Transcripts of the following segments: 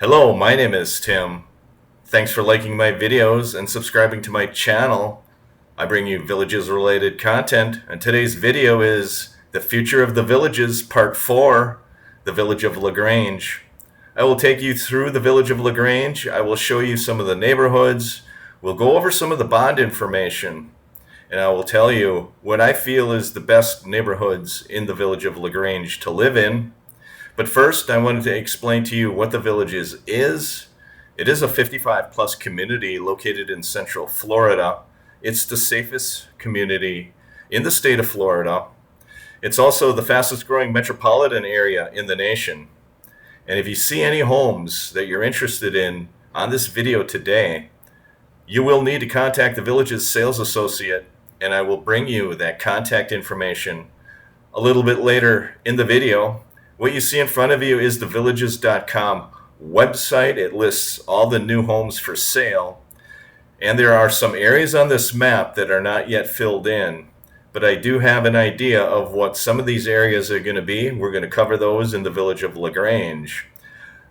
Hello, my name is Tim. Thanks for liking my videos and subscribing to my channel. I bring you villages related content, and today's video is The Future of the Villages Part 4, the Village of LaGrange. I will take you through the Village of LaGrange. I will show you some of the neighborhoods. We'll go over some of the bond information, and I will tell you what I feel is the best neighborhoods in the Village of LaGrange to live in. But first, I wanted to explain to you what the village is. It is a 55 plus community located in Central Florida. It's the safest community in the state of Florida. It's also the fastest growing metropolitan area in the nation. And if you see any homes that you're interested in on this video today, you will need to contact the village's sales associate, and I will bring you that contact information a little bit later in the video. What you see in front of you is the villages.com website. It lists all the new homes for sale. And there are some areas on this map that are not yet filled in. But I do have an idea of what some of these areas are going to be. We're going to cover those in the village of LaGrange.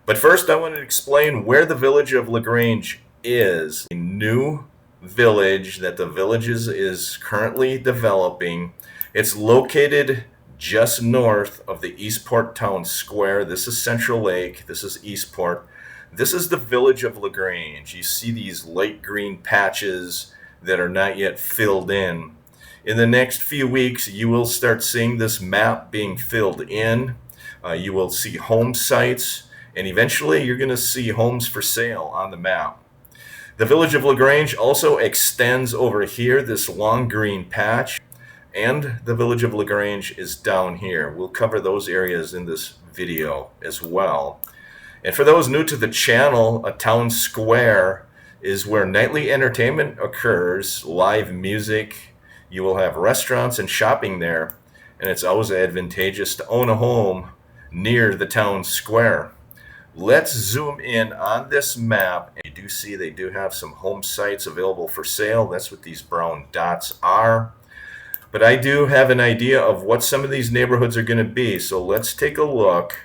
But first, I want to explain where the village of LaGrange is. A new village that the villages is currently developing. It's located just north of the Eastport Town Square. This is Central Lake. This is Eastport. This is the village of LaGrange. You see these light green patches that are not yet filled in. In the next few weeks, you will start seeing this map being filled in. You will see home sites, and eventually you're going to see homes for sale on the map. The village of LaGrange also extends over here, this long green patch. And the village of LaGrange is down here. We'll cover those areas in this video as well. And for those new to the channel, a town square is where nightly entertainment occurs, live music. You will have restaurants and shopping there. And it's always advantageous to own a home near the town square. Let's zoom in on this map. And you do see they do have some home sites available for sale. That's what these brown dots are. But I do have an idea of what some of these neighborhoods are going to be. So let's take a look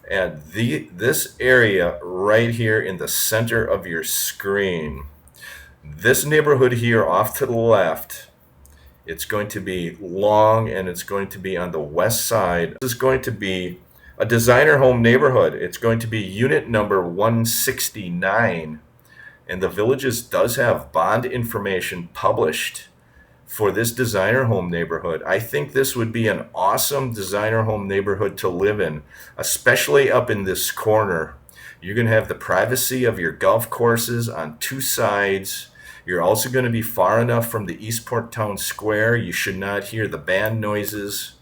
at this area right here in the center of your screen. This neighborhood here off to the left, it's going to be long and it's going to be on the west side. This is going to be a designer home neighborhood. It's going to be unit number 169. And the Villages does have bond information published for this designer home neighborhood. I think this would be an awesome designer home neighborhood to live in, especially up in this corner. You're going to have the privacy of your golf courses on two sides. You're also going to be far enough from the Eastport Town Square. You should not hear the band noises.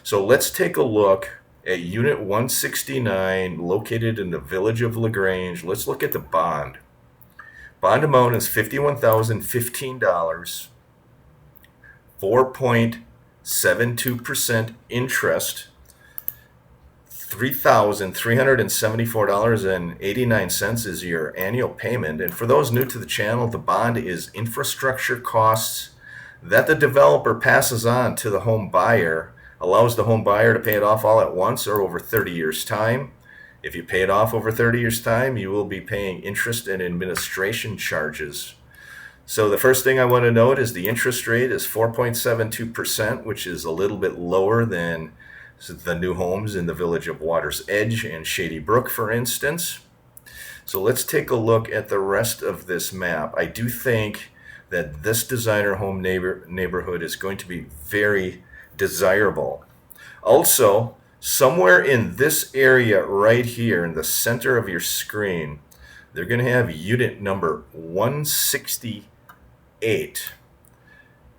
So let's take a look at Unit 169 located in the village of LaGrange. Let's look at the bond. Bond amount is $51,015. 4.72% interest, $3,374.89 is your annual payment. And for those new to the channel, the bond is infrastructure costs that the developer passes on to the home buyer, allows the home buyer to pay it off all at once or over 30 years' time. If you pay it off over 30 years' time, you will be paying interest and administration charges. So the first thing I want to note is the interest rate is 4.72%, which is a little bit lower than the new homes in the village of Water's Edge and Shady Brook, for instance. So let's take a look at the rest of this map. I do think that this designer home neighborhood is going to be very desirable. Also, somewhere in this area right here in the center of your screen, they're going to have unit number 168.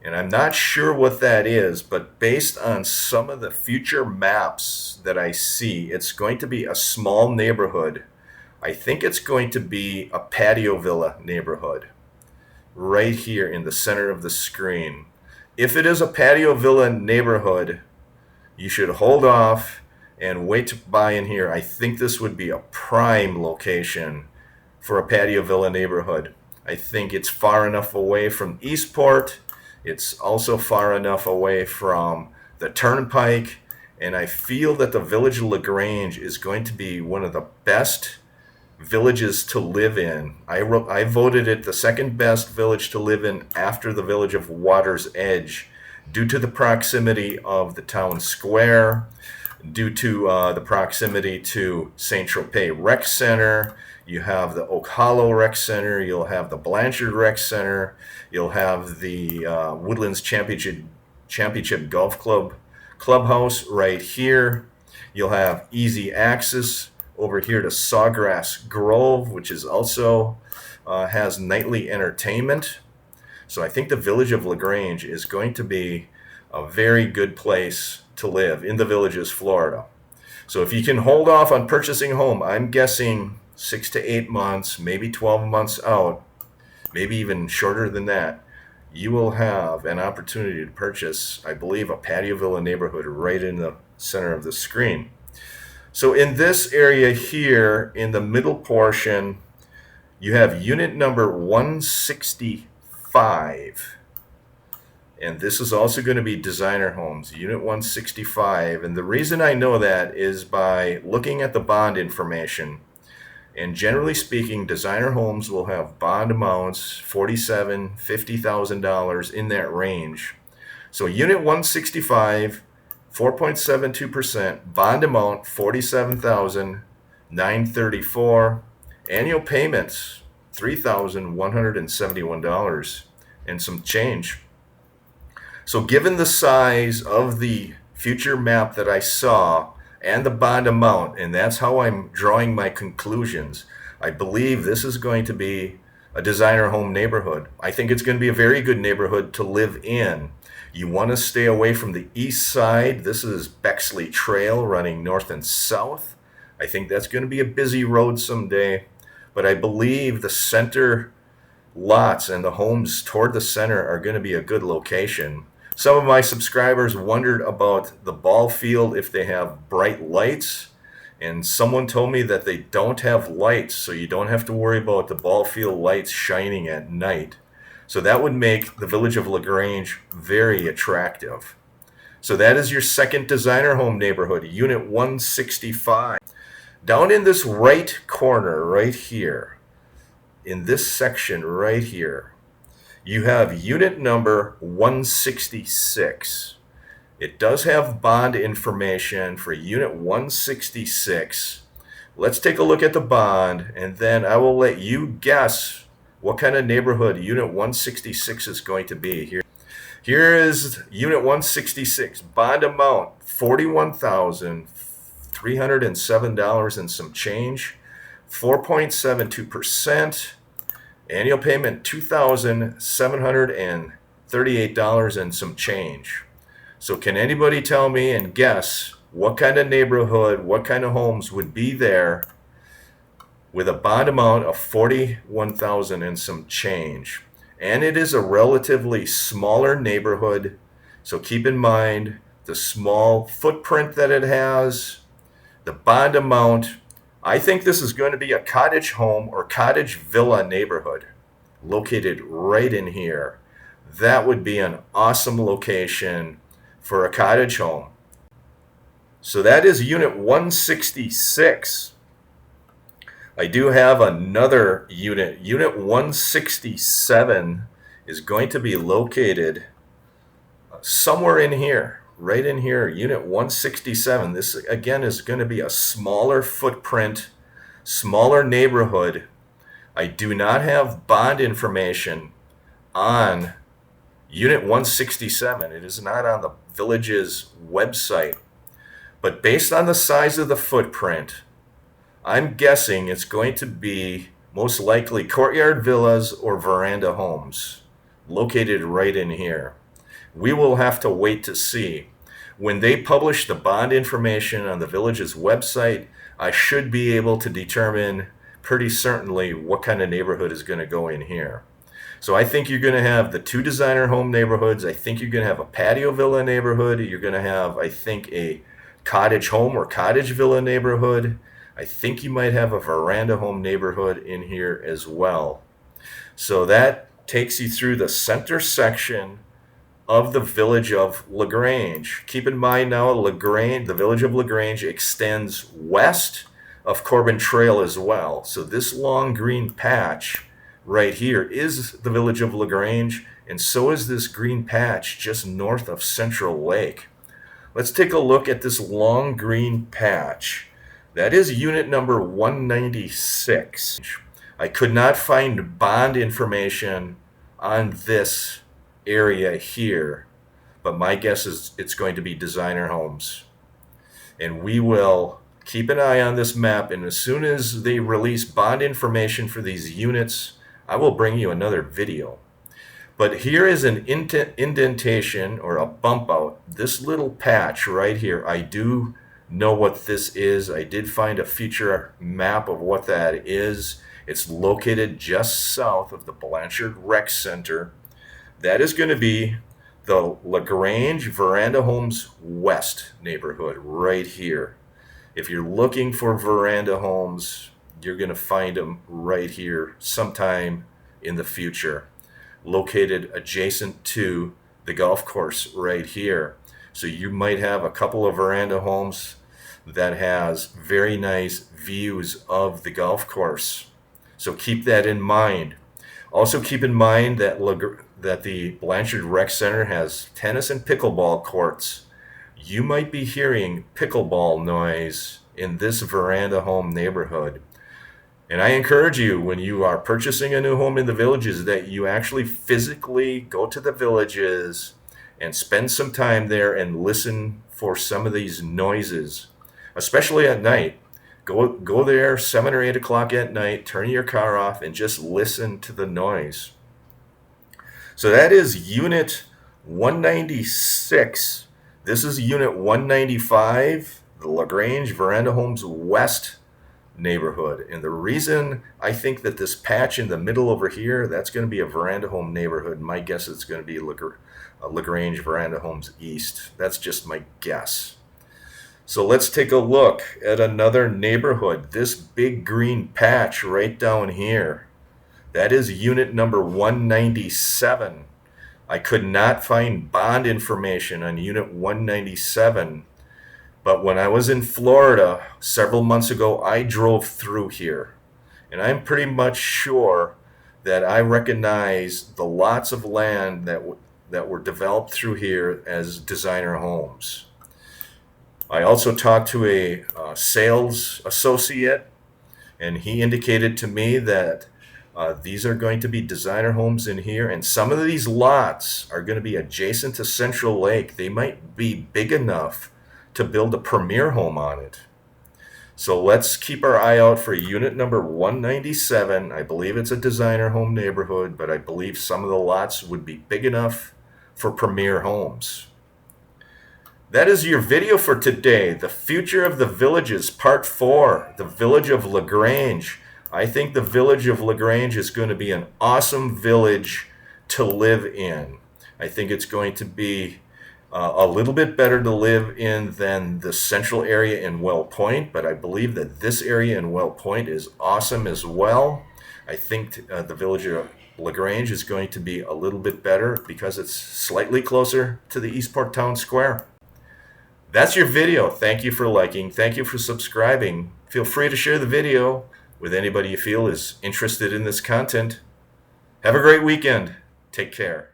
And I'm not sure what that is, but based on some of the future maps that I see, it's going to be a small neighborhood. I think it's going to be a patio villa neighborhood right here in the center of the screen. If it is a patio villa neighborhood, you should hold off and wait to buy in here. I think this would be a prime location for a patio villa neighborhood. I think it's far enough away from Eastport. It's also far enough away from the Turnpike. And I feel that the village of LaGrange is going to be one of the best villages to live in. I voted it the second best village to live in after the village of Water's Edge due to the proximity of the town square, due to the proximity to St. Tropez Rec Center. You have the Oak Hollow Rec Center. You'll have the Blanchard Rec Center. You'll have the Woodlands Championship Golf Club clubhouse right here. You'll have easy access over here to Sawgrass Grove, which is also has nightly entertainment. So I think the village of LaGrange is going to be a very good place to live in the Villages, Florida. So if you can hold off on purchasing a home, I'm guessing 6 to 8 months, maybe 12 months out, maybe even shorter than that, you will have an opportunity to purchase, I believe, a patio villa neighborhood right in the center of the screen. So in this area here, in the middle portion, you have unit number 165. And this is also going to be designer homes, unit 165. And the reason I know that is by looking at the bond information. And generally speaking, designer homes will have bond amounts $47,000, $50,000 in that range. So unit 165, 4.72%, bond amount $47,934, annual payments $3,171 and some change. So given the size of the future map that I saw and the bond amount, and that's how I'm drawing my conclusions, I believe this is going to be a designer home neighborhood. I think it's going to be a very good neighborhood to live in. You want to stay away from the east side. This is Bexley Trail running north and south. I think that's going to be a busy road someday, but I believe the center lots and the homes toward the center are going to be a good location. Some of my subscribers wondered about the ball field if they have bright lights, and someone told me that they don't have lights, so you don't have to worry about the ball field lights shining at night. So that would make the village of LaGrange very attractive. So that is your second designer home neighborhood, unit 165. Down in this right corner right here, in this section right here, you have unit number 166. It does have bond information for unit 166. Let's take a look at the bond, and then I will let you guess what kind of neighborhood unit 166 is going to be. Here is unit 166. Bond amount $41,307 and some change, 4.72%. Annual payment $2,738 and some change. So can anybody tell me and guess what kind of neighborhood, what kind of homes would be there with a bond amount of $41,000 and some change? And it is a relatively smaller neighborhood, so keep in mind the small footprint that it has, the bond amount. I think this is going to be a cottage home or cottage villa neighborhood located right in here. That would be an awesome location for a cottage home. So that is unit 166. I do have another unit. Unit 167 is going to be located somewhere in here. Right in here, unit 167. This again is going to be a smaller footprint, smaller neighborhood. I do not have bond information on unit 167. It is not on the village's website. But based on the size of the footprint, I'm guessing it's going to be most likely courtyard villas or veranda homes located right in here. We will have to wait to see. When they publish the bond information on the village's website, I should be able to determine pretty certainly what kind of neighborhood is going to go in here. So I think you're going to have the two designer home neighborhoods. I think you're going to have a patio villa neighborhood. You're going to have, I think, a cottage home or cottage villa neighborhood. I think you might have a veranda home neighborhood in here as well. So that takes you through the center section of the village of LaGrange. Keep in mind now, LaGrange, the village of LaGrange extends west of Corbin Trail as well. So this long green patch right here is the village of LaGrange, and so is this green patch just north of Central Lake. Let's take a look at this long green patch. That is unit number 196. I could not find bond information on this area here, but my guess is it's going to be designer homes. And we will keep an eye on this map, and as soon as they release bond information for these units, I will bring you another video. But here is an indentation or a bump out. This little patch right here, I do know what this is. I did find a future map of what that is. It's located just south of the Blanchard Rec Center. That is going to be the LaGrange Veranda Homes West neighborhood right here. If you're looking for veranda homes, you're going to find them right here sometime in the future, located adjacent to the golf course right here. So you might have a couple of veranda homes that has very nice views of the golf course. So keep that in mind. Also keep in mind that the Blanchard Rec Center has tennis and pickleball courts. You might be hearing pickleball noise in this veranda home neighborhood. And I encourage you, when you are purchasing a new home in the Villages, that you actually physically go to the Villages and spend some time there and listen for some of these noises, especially at night. Go there 7 or 8 o'clock at night, turn your car off, and just listen to the noise. So that is unit 196. This is unit 195, the LaGrange Veranda Homes West neighborhood. And the reason I think that this patch in the middle over here, that's going to be a veranda home neighborhood. My guess it's going to be LaGrange Veranda Homes East. That's just my guess. So let's take a look at another neighborhood. This big green patch right down here, that is unit number 197. I could not find bond information on unit 197, but when I was in Florida several months ago, I drove through here, and I'm pretty much sure that I recognize the lots of land that were developed through here as designer homes. I also talked to a sales associate, and he indicated to me that these are going to be designer homes in here, and some of these lots are going to be adjacent to Central Lake. They might be big enough to build a premier home on it. So let's keep our eye out for unit number 197. I believe it's a designer home neighborhood, but I believe some of the lots would be big enough for premier homes. That is your video for today. The Future of the Villages, Part 4, the Village of LaGrange. I think the Village of LaGrange is going to be an awesome village to live in. I think it's going to be a little bit better to live in than the central area in Well Point, but I believe that this area in Well Point is awesome as well. I think the Village of LaGrange is going to be a little bit better because it's slightly closer to the Eastport Town Square. That's your video. Thank you for liking. Thank you for subscribing. Feel free to share the video with anybody you feel is interested in this content. Have a great weekend. Take care.